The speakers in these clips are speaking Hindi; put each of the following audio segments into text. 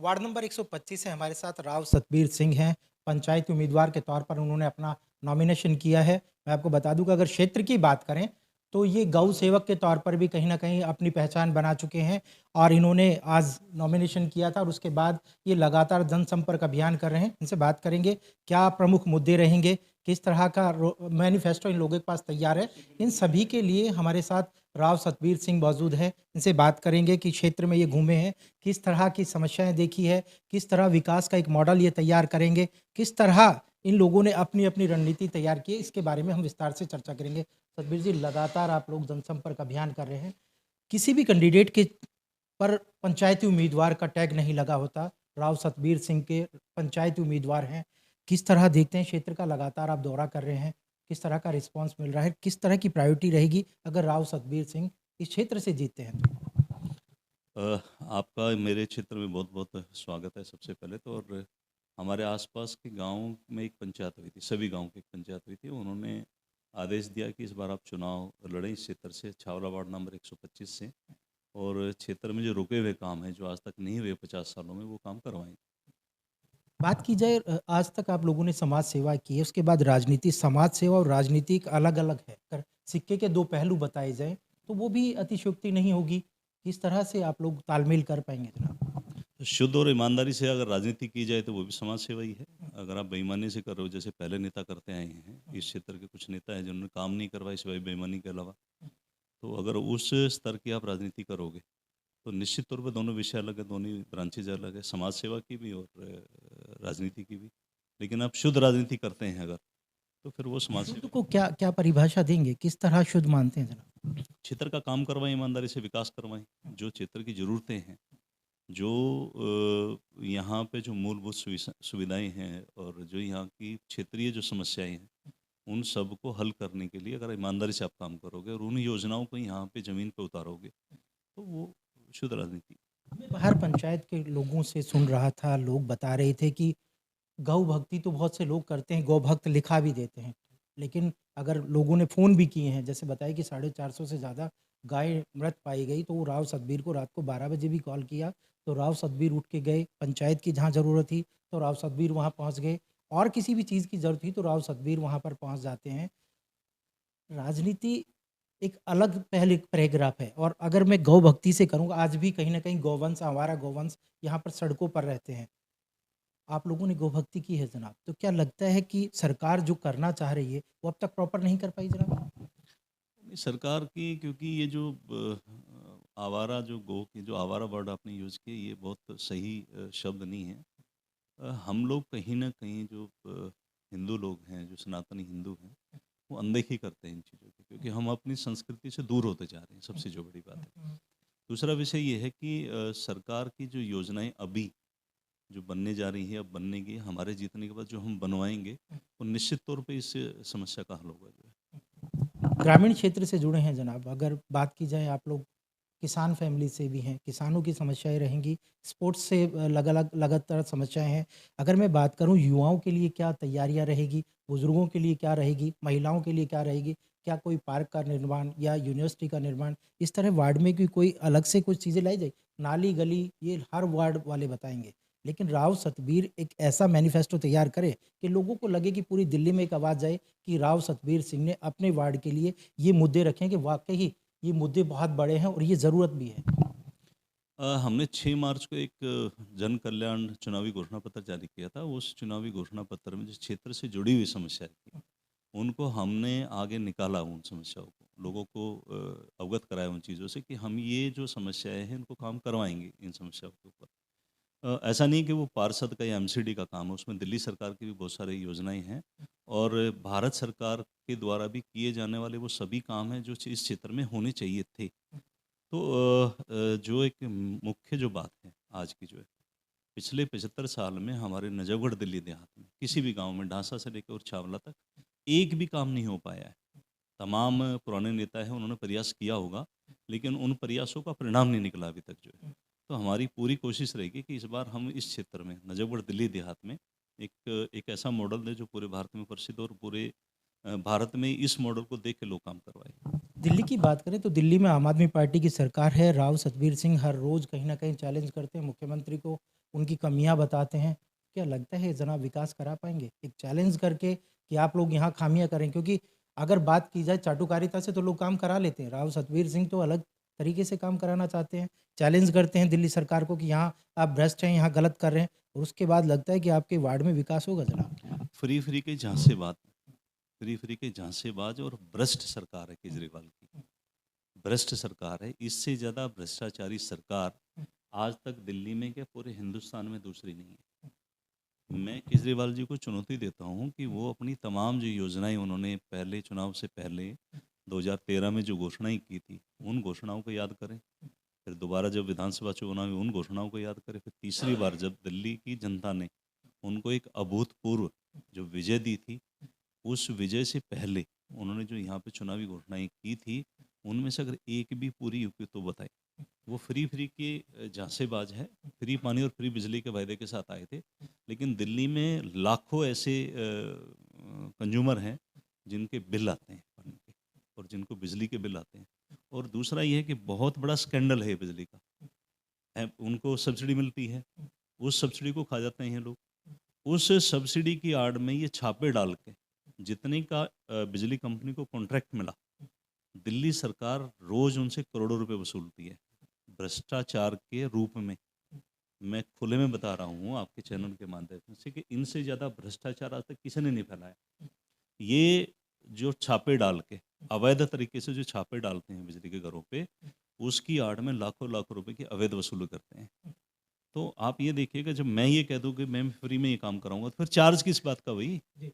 वार्ड नंबर 125 से हमारे साथ राव सतबीर सिंह हैं। पंचायती उम्मीदवार के तौर पर उन्होंने अपना नॉमिनेशन किया है। मैं आपको बता दूँ कि अगर क्षेत्र की बात करें, तो ये गौ सेवक के तौर पर भी कहीं न कहीं अपनी पहचान बना चुके हैं और इन्होंने आज नॉमिनेशन किया था और उसके बाद ये लगातार जनसंपर्क अभियान कर रहे हैं। इनसे बात करेंगे, क्या प्रमुख मुद्दे रहेंगे, किस तरह का मैनिफेस्टो इन लोगों के पास तैयार है। इन सभी के लिए हमारे साथ राव सतबीर सिंह मौजूद हैं। इनसे बात करेंगे कि क्षेत्र में ये घूमे हैं, किस तरह की समस्याएँ देखी है, किस तरह विकास का एक मॉडल ये तैयार करेंगे, किस तरह इन लोगों ने अपनी-अपनी रणनीति तैयार की है, इसके बारे में हम विस्तार से चर्चा करेंगे। सतबीर जी, लगातार आप लोग जनसंपर्क अभियान कर रहे हैं। किसी भी कैंडिडेट के पर पंचायती उम्मीदवार का टैग नहीं लगा होता। राव सतबीर सिंह के पंचायती उम्मीदवार हैं। किस तरह देखते हैं क्षेत्र का लगातार आप दौरा कर रहे हैं, किस तरह का रिस्पॉन्स मिल रहा है, किस तरह की प्रायोरिटी रहेगी अगर राव सतबीर सिंह इस क्षेत्र से जीतते हैं तो? आपका मेरे क्षेत्र में बहुत-बहुत स्वागत है सबसे पहले तो। और हमारे आसपास के गाँव में एक पंचायत हुई थी, सभी गाँव की एक पंचायत हुई थी। उन्होंने आदेश दिया कि इस बार आप चुनाव लड़ें इस क्षेत्र से, छावला वार्ड नंबर 125 से, और क्षेत्र में जो रुके हुए काम हैं, जो आज तक नहीं हुए 50 सालों में, वो काम करवाएँ। बात की जाए आज तक आप लोगों ने समाज सेवा की है, उसके बाद राजनीति, समाज सेवा और राजनीति एक अलग-अलग है। अगर सिक्के के 2 पहलू बताए जाएँ, तो वो भी अतिशयोक्ति नहीं होगी। किस तरह से आप लोग तालमेल कर पाएँगे जनाब? शुद्ध और ईमानदारी से अगर राजनीति की जाए तो वो भी समाज सेवा ही है। अगर आप बेईमानी से कर रहे हो, जैसे पहले नेता करते आए हैं, इस क्षेत्र के कुछ नेता हैं जिन्होंने काम नहीं करवाया सिवाय बेईमानी के अलावा, तो अगर उस स्तर की आप राजनीति करोगे, तो निश्चित तौर पे दोनों विषय अलग है, दोनों ब्रांचेज़ अलग है, समाज सेवा की भी और राजनीति की भी। लेकिन आप शुद्ध राजनीति करते हैं अगर, तो फिर वो समाज शुद्ध सेवा। को क्या क्या परिभाषा देंगे? किस तरह शुद्ध मानते हैं जनाब? क्षेत्र का काम करवाएँ, ईमानदारी से विकास करवाएँ, जो क्षेत्र की ज़रूरतें हैं, जो यहाँ पे जो मूलभूत सुविधाएँ हैं और जो यहाँ की क्षेत्रीय जो समस्याएँ हैं, उन सब को हल करने के लिए अगर ईमानदारी से आप काम करोगे और उन योजनाओं को यहाँ पे ज़मीन पे उतारोगे, तो वो शुद्ध राजनीति। मैं बाहर पंचायत के लोगों से सुन रहा था, लोग बता रहे थे कि गौ भक्ति तो बहुत से लोग करते हैं, गौ भक्त लिखा भी देते हैं। लेकिन अगर लोगों ने फ़ोन भी किए हैं, जैसे बताया कि 450 से ज़्यादा गाय मृत पाई गई, तो वो राव सतबीर को रात को 12 बजे भी कॉल किया, तो राव सतबीर उठ के गए। पंचायत की जहाँ ज़रूरत थी, तो राव सतबीर वहाँ पहुँच गए और किसी भी चीज़ की ज़रूरत थी, तो राव सतबीर वहाँ पर पहुँच जाते हैं। राजनीति एक अलग पहले पैराग्राफ है और अगर मैं गौ भक्ति से करूँ, आज भी कहीं न कहीं गौवंश, आवारा गौवंश यहाँ पर सड़कों पर रहते हैं। आप लोगों ने गौ-भक्ति की है जनाब, तो क्या लगता है कि सरकार जो करना चाह रही है, वो अब तक प्रॉपर नहीं कर पाई जनाब? नहीं, सरकार की, क्योंकि ये जो आवारा जो गो की जो आवारा वर्ड आपने यूज़ किया, ये बहुत सही शब्द नहीं है। हम लोग कहीं न कहीं जो हिंदू लोग हैं, जो सनातनी हिंदू हैं, वो अनदेखी करते हैं इन चीज़ों की, क्योंकि हम अपनी संस्कृति से दूर होते जा रहे हैं, सबसे जो बड़ी बात है। दूसरा विषय ये है कि सरकार की जो योजनाएँ अभी जो बनने जा रही हैं, अब बननेगी, हमारे जीतने के बाद जो हम बनवाएँगे, वो निश्चित तौर पे इस समस्या का हल होगा जो है। ग्रामीण क्षेत्र से जुड़े हैं जनाब, अगर बात की जाए आप लोग किसान फैमिली से भी हैं, किसानों की समस्याएँ रहेंगी, स्पोर्ट्स से लगातार समस्याएँ हैं। अगर मैं बात करूँ युवाओं के लिए क्या तैयारियाँ रहेगी, बुजुर्गों के लिए क्या रहेगी, महिलाओं के लिए क्या रहेगी? क्या कोई पार्क का निर्माण या यूनिवर्सिटी का निर्माण, इस तरह वार्ड में भी कोई अलग से कुछ चीज़ें लाई जाए? नाली-गली ये हर वार्ड वाले बताएँगे, लेकिन राव सतबीर एक ऐसा मैनिफेस्टो तैयार करे कि लोगों को लगे कि पूरी दिल्ली में एक आवाज़ जाए कि राव सतबीर सिंह ने अपने वार्ड के लिए ये मुद्दे रखे हैं कि वाक़ई ये मुद्दे बहुत बड़े हैं और ये ज़रूरत भी है। हमने 6 मार्च को एक जन कल्याण चुनावी घोषणा पत्र जारी किया था। उस चुनावी घोषणा पत्र में जिस क्षेत्र से जुड़ी हुई समस्याएँ थी, उनको हमने आगे निकाला, उन समस्याओं को। लोगों को अवगत कराया उन चीज़ों से कि हम ये जो समस्याएँ हैं, इनको काम करवाएँगे इन समस्याओं के ऊपर। ऐसा नहीं कि वो पार्षद का या एमसीडी का काम है, उसमें दिल्ली सरकार की भी बहुत सारी योजनाएँ हैं और भारत सरकार के द्वारा भी किए जाने वाले वो सभी काम हैं जो इस क्षेत्र में होने चाहिए थे। तो जो एक मुख्य जो बात है आज की जो है, पिछले 75 साल में हमारे नजफ़गढ़ दिल्ली देहात में किसी भी गाँव में ढाँसा से लेकर और छावला तक एक भी काम नहीं हो पाया है। तमाम पुराने नेता हैं, उन्होंने प्रयास किया होगा, लेकिन उन प्रयासों का परिणाम नहीं निकला अभी तक जो है। तो हमारी पूरी कोशिश रहेगी कि इस बार हम इस क्षेत्र में नजफ़गढ़ दिल्ली देहात में एक ऐसा मॉडल दें जो पूरे भारत में प्रसिद्ध हो और पूरे भारत में इस मॉडल को देख के लोग काम करवाएँ। दिल्ली की बात करें तो दिल्ली में आम आदमी पार्टी की सरकार है, राव सतबीर सिंह हर रोज़ कहीं न कहीं चैलेंज करते हैं मुख्यमंत्री को, उनकी कमियाँ बताते हैं। क्या लगता है जनाब विकास करा पाएँगे? एक चैलेंज करके कि आप लोग यहाँ खामियाँ करें, क्योंकि अगर बात की जाए चाटुकारिता से तो लोग काम करा लेते हैं। राव सतवीर सिंह तो अलग तरीके से काम कराना चाहते हैं। चैलेंज करते हैं दिल्ली सरकार को कि यहाँ आप भ्रष्ट हैं, यहाँ गलत कर रहे हैं, और उसके बाद लगता है कि आपके वार्ड में विकास होगा जनाब। फ्री फ्री के झांसेबाज, फ्री फ्री के झांसेबाज और भ्रष्ट सरकार है केजरीवाल की। भ्रष्ट सरकार है, इससे ज़्यादा भ्रष्टाचारी सरकार आज तक दिल्ली में क्या पूरे हिंदुस्तान में दूसरी नहीं है। मैं केजरीवाल जी को चुनौती देता हूँ कि वो अपनी तमाम जो योजनाएं उन्होंने पहले चुनाव से पहले 2013 में जो घोषणाएं की थी, उन घोषणाओं को याद करें। फिर दोबारा जब विधानसभा चुनाव में उन घोषणाओं को याद करें। फिर तीसरी बार जब दिल्ली की जनता ने उनको एक अभूतपूर्व जो विजय दी थी, उस विजय से पहले उन्होंने जो यहाँ पे चुनावी घोषणाएं की थी, उनमें से अगर एक भी पूरी हुई तो बताएं। वो फ्री फ्री के झांसेबाज है। फ्री पानी और फ्री बिजली के वायदे के साथ आए थे, लेकिन दिल्ली में लाखों ऐसे कंज्यूमर हैं जिनके बिल आते हैं पानी के और जिनको बिजली के बिल आते हैं। और दूसरा ये है कि बहुत बड़ा स्कैंडल है बिजली का। उनको सब्सिडी मिलती है, उस सब्सिडी को खा जाते हैं ये लोग। उस सब्सिडी की आड़ में ये छापे डाल के जितने का बिजली कंपनी को कॉन्ट्रैक्ट मिला, दिल्ली सरकार रोज उनसे करोड़ों रुपए वसूलती है भ्रष्टाचार के रूप में। मैं खुले में बता रहा हूँ आपके चैनल के माध्यम से कि इनसे ज़्यादा भ्रष्टाचार आज तक किसी ने नहीं फैलाया। ये जो छापे डाल के अवैध तरीके से जो छापे डालते हैं बिजली के घरों पे, उसकी आड़ में लाखों लाखों रुपए की अवैध वसूली करते हैं। तो आप ये देखिएगा, जब मैं ये कह दूं कि मैं फ्री में ये काम कराऊंगा, तो फिर चार्ज किस बात का भाई? जी।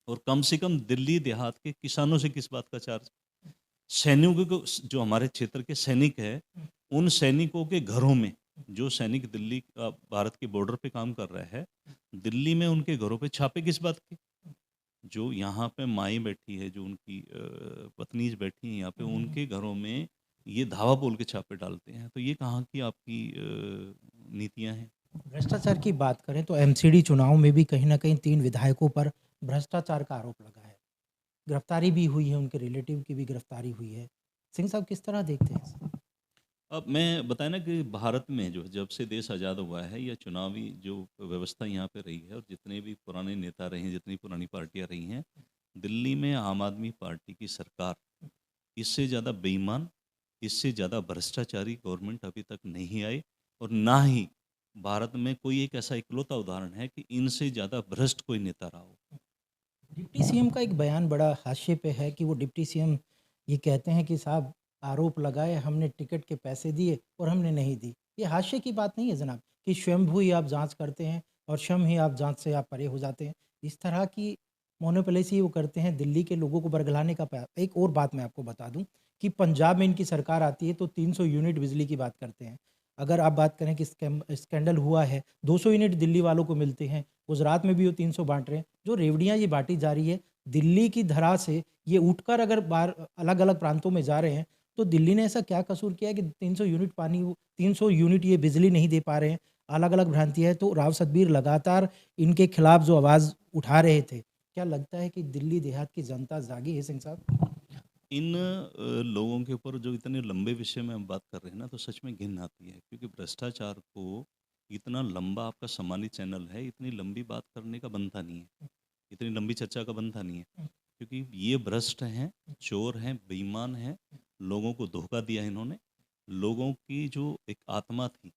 और कम से कम दिल्ली देहात के किसानों से किस बात का चार्ज? सैनिकों को, जो हमारे क्षेत्र के सैनिक है, उन सैनिकों के घरों में, जो सैनिक दिल्ली भारत के बॉर्डर पे काम कर रहा है, दिल्ली में उनके घरों पे छापे किस बात के? जो यहाँ पे माई बैठी है, जो उनकी पत्नी बैठी है यहाँ पे, उनके घरों में ये धावा बोल के छापे डालते हैं। तो ये कहाँ की आपकी नीतियाँ हैं? भ्रष्टाचार की बात करें तो एमसीडी चुनाव में भी कहीं न कहीं 3 विधायकों पर भ्रष्टाचार का आरोप लगा है। गिरफ्तारी भी हुई है, उनके रिलेटिव की भी गिरफ्तारी हुई है। सिंह साहब किस तरह देखते हैं इसे? अब मैं बताया ना कि भारत में जो जब से देश आज़ाद हुआ है, या चुनावी जो व्यवस्था यहाँ पे रही है, और जितने भी पुराने नेता रहे हैं, जितनी पुरानी पार्टियाँ रही हैं, दिल्ली में आम आदमी पार्टी की सरकार इससे ज़्यादा बेईमान, इससे ज़्यादा भ्रष्टाचारी गवर्नमेंट अभी तक नहीं आई। और ना ही भारत में कोई एक ऐसा इकलौता उदाहरण है कि इनसे ज़्यादा भ्रष्ट कोई नेता रहा हो। डिप्टी सीएम का एक बयान बड़ा हाशिए पे है कि वो डिप्टी सीएम ये कहते हैं कि साहब आरोप लगाए, हमने टिकट के पैसे दिए और हमने नहीं दी। ये हाशिए की बात नहीं है जनाब कि स्वयंभू ही आप जाँच करते हैं और स्वयं ही आप जाँच से आप परे हो जाते हैं। इस तरह की मोनोपोलिसी वो करते हैं दिल्ली के लोगों को बरगलाने का प्रया एक और बात मैं आपको बता दूँ कि पंजाब में इनकी सरकार आती है तो 300 यूनिट बिजली की बात करते हैं। अगर आप बात करें कि स्कैंडल हुआ है, 200 यूनिट दिल्ली वालों को मिलते हैं, गुजरात में भी वो 300 बाँट रहे हैं। जो रेवड़ियाँ ये बाँटी जा रही है, दिल्ली की धरा से ये उठकर अगर बाहर अलग-अलग प्रांतों में जा रहे हैं, तो दिल्ली ने ऐसा क्या कसूर किया है कि 300 यूनिट पानी 300 यूनिट ये बिजली नहीं दे पा रहे हैं? अलग-अलग भ्रांतियाँ हैं, तो राव सतबीर लगातार इनके खिलाफ जो आवाज़ उठा रहे थे, क्या लगता है कि दिल्ली देहात की जनता जागी है सिंह साहब? इन लोगों के ऊपर जो इतने लंबे विषय में हम बात कर रहे हैं ना, तो सच में घिन आती है, क्योंकि भ्रष्टाचार को इतना लंबा, आपका सम्मानित चैनल है, इतनी लंबी बात करने का बनता नहीं है, इतनी लंबी चर्चा का बनता नहीं है। क्योंकि ये भ्रष्ट हैं, चोर हैं, बेईमान हैं, लोगों को धोखा दिया है इन्होंने। लोगों की जो एक आत्मा थी,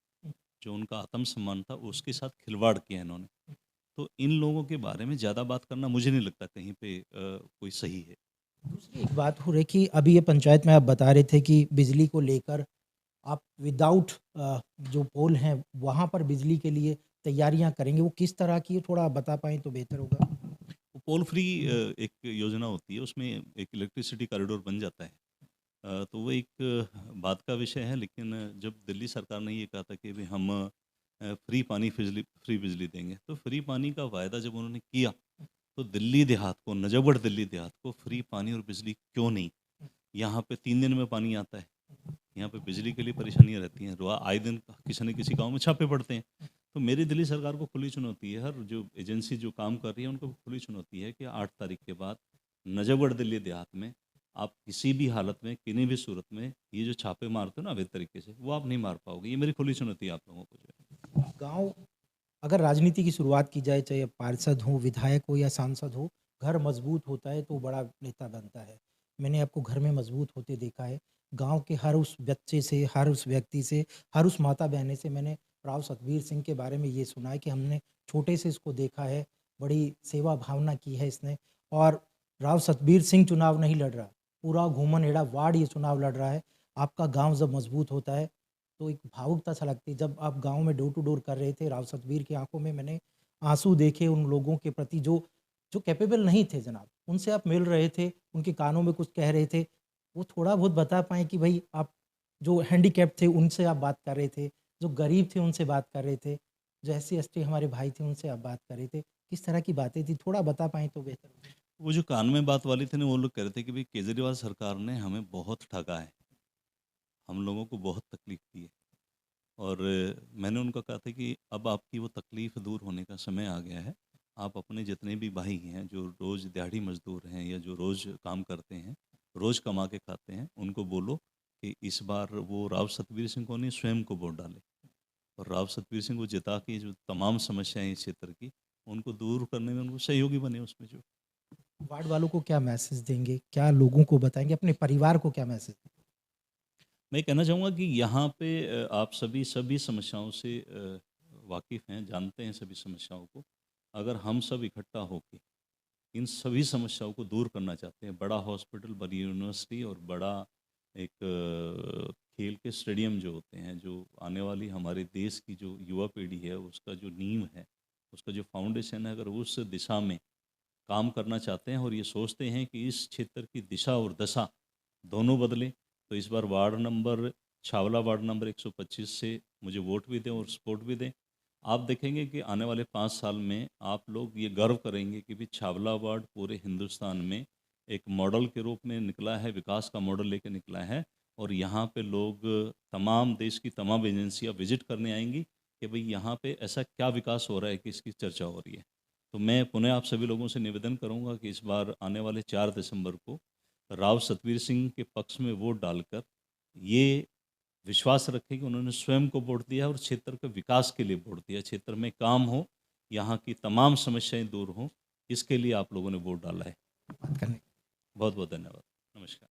जो उनका आत्मसम्मान था, उसके साथ खिलवाड़ किया इन्होंने। तो इन लोगों के बारे में ज़्यादा बात करना मुझे नहीं लगता कहीं पे कोई सही है। दूसरी एक बात हो रही कि अभी ये पंचायत में आप बता रहे थे कि बिजली को लेकर आप विदाउट जो पोल हैं, वहाँ पर बिजली के लिए तैयारियाँ करेंगे, वो किस तरह की है? थोड़ा आप बता पाएँ तो बेहतर होगा। पोल फ्री एक योजना होती है, उसमें एक इलेक्ट्रिसिटी कॉरिडोर बन जाता है। तो वो एक बात का विषय है, लेकिन जब दिल्ली सरकार ने ये कहा था कि भी हम फ्री पानी फ्री बिजली देंगे, तो फ्री पानी का वायदा जब उन्होंने किया, तो दिल्ली देहात को, नजबगढ़ दिल्ली देहात को फ्री पानी और बिजली क्यों नहीं? यहाँ पे 3 दिन में पानी आता है, यहाँ पे बिजली के लिए परेशानियाँ रहती हैं, आए दिन किसी न किसी गांव में छापे पड़ते हैं। तो मेरी दिल्ली सरकार को खुली चुनौती है, हर जो एजेंसी जो काम कर रही है उनको खुली चुनौती है कि 8 तारीख के बाद नजफगढ़ दिल्ली देहात में आप किसी भी हालत में, किसी भी सूरत में, ये जो छापे मारते हो ना अवैध तरीके से, वो आप नहीं मार पाओगे। ये मेरी खुली चुनौती है आप लोगों को जो है। गाँव अगर राजनीति की शुरुआत की जाए, चाहे पार्षद हो, विधायक हो या सांसद हो, घर मजबूत होता है तो बड़ा नेता बनता है। मैंने आपको घर में मजबूत होते देखा है। गाँव के हर उस बच्चे से, हर उस व्यक्ति से, हर उस माता-बहने से मैंने राव सतबीर सिंह के बारे में ये सुना है कि हमने छोटे से इसको देखा है, बड़ी सेवा भावना की है इसने। और राव सतबीर सिंह चुनाव नहीं लड़ रहा, पूरा घूमन-हेड़ा वार्ड ये चुनाव लड़ रहा है। आपका गाँव जब मजबूत होता है तो एक भावुकता सा लगती है। जब आप गाँव में डोर टू डोर कर रहे थे, राव सतबीर की आँखों में मैंने आँसू देखे उन लोगों के प्रति जो जो कैपेबल नहीं थे जनाब। उनसे आप मिल रहे थे, उनके कानों में कुछ कह रहे थे। वो थोड़ा बहुत बता पाएँ कि भई आप जो हैंडीकैप्ड थे उनसे आप बात कर रहे थे, जो गरीब थे उनसे बात कर रहे थे, जो एससी-एसटी हमारे भाई थे उनसे आप बात कर रहे थे। किस तरह की बातें थी? थोड़ा बता पाएँ तो बेहतर होगा। वो जो कान में बात वाली थी ना, वो लोग कह रहे थे कि भाई केजरीवाल सरकार ने हमें बहुत ठगा है, हम लोगों को बहुत तकलीफ दी है। और मैंने उनको कहा था कि अब आपकी वो तकलीफ़ दूर होने का समय आ गया है। आप अपने जितने भी भाई हैं, जो रोज़ दिहाड़ी मज़दूर हैं या जो रोज़ काम करते हैं, रोज़ कमा के खाते हैं, उनको बोलो कि इस बार वो राव सतबीर सिंह को नहीं, स्वयं को वोट डालें। और राव सतबीर सिंह को जिता के जो तमाम समस्याएँ हैं इस क्षेत्र की, उनको दूर करने में उनको सहयोगी बने उसमें जो। वार्ड वालों को क्या मैसेज देंगे? क्या लोगों को बताएँगे? अपने परिवार को क्या मैसेज मैं कहना चाहूँगा कि यहाँ पे आप सभी सभी समस्याओं से वाकिफ़ हैं, जानते हैं सभी समस्याओं को। अगर हम सब इकट्ठा होके इन सभी समस्याओं को दूर करना चाहते हैं, बड़ा हॉस्पिटल, बड़ी यूनिवर्सिटी और बड़ा एक खेल के स्टेडियम जो होते हैं, जो आने वाली हमारे देश की जो युवा पीढ़ी है, उसका जो नींव है, उसका जो फाउंडेशन है, अगर उस दिशा में काम करना चाहते हैं और ये सोचते हैं कि इस क्षेत्र की दिशा और दशा दोनों बदले, तो इस बार ward number Chhawla ward number 125 से मुझे वोट भी दें और सपोर्ट भी दें। आप देखेंगे कि आने वाले 5 साल में आप लोग ये गर्व करेंगे कि भी छावला वार्ड पूरे हिंदुस्तान में एक मॉडल के रूप में निकला है, विकास का मॉडल लेके निकला है और यहाँ पे लोग तमाम देश की तमाम एजेंसियाँ विज़िट करने आएँगी कि भई यहाँ पे ऐसा क्या विकास हो रहा है कि इसकी चर्चा हो रही है। तो मैं पुनः आप सभी लोगों से निवेदन करूंगा कि इस बार आने वाले 4 दिसंबर को राव सतवीर सिंह के पक्ष में वोट डालकर ये विश्वास रखें कि उन्होंने स्वयं को वोट दिया और क्षेत्र के विकास के लिए वोट दिया, क्षेत्र में काम हो, यहाँ की तमाम समस्याएं दूर हों, इसके लिए आप लोगों ने वोट डाला है। बात करने बहुत बहुत धन्यवाद। नमस्कार।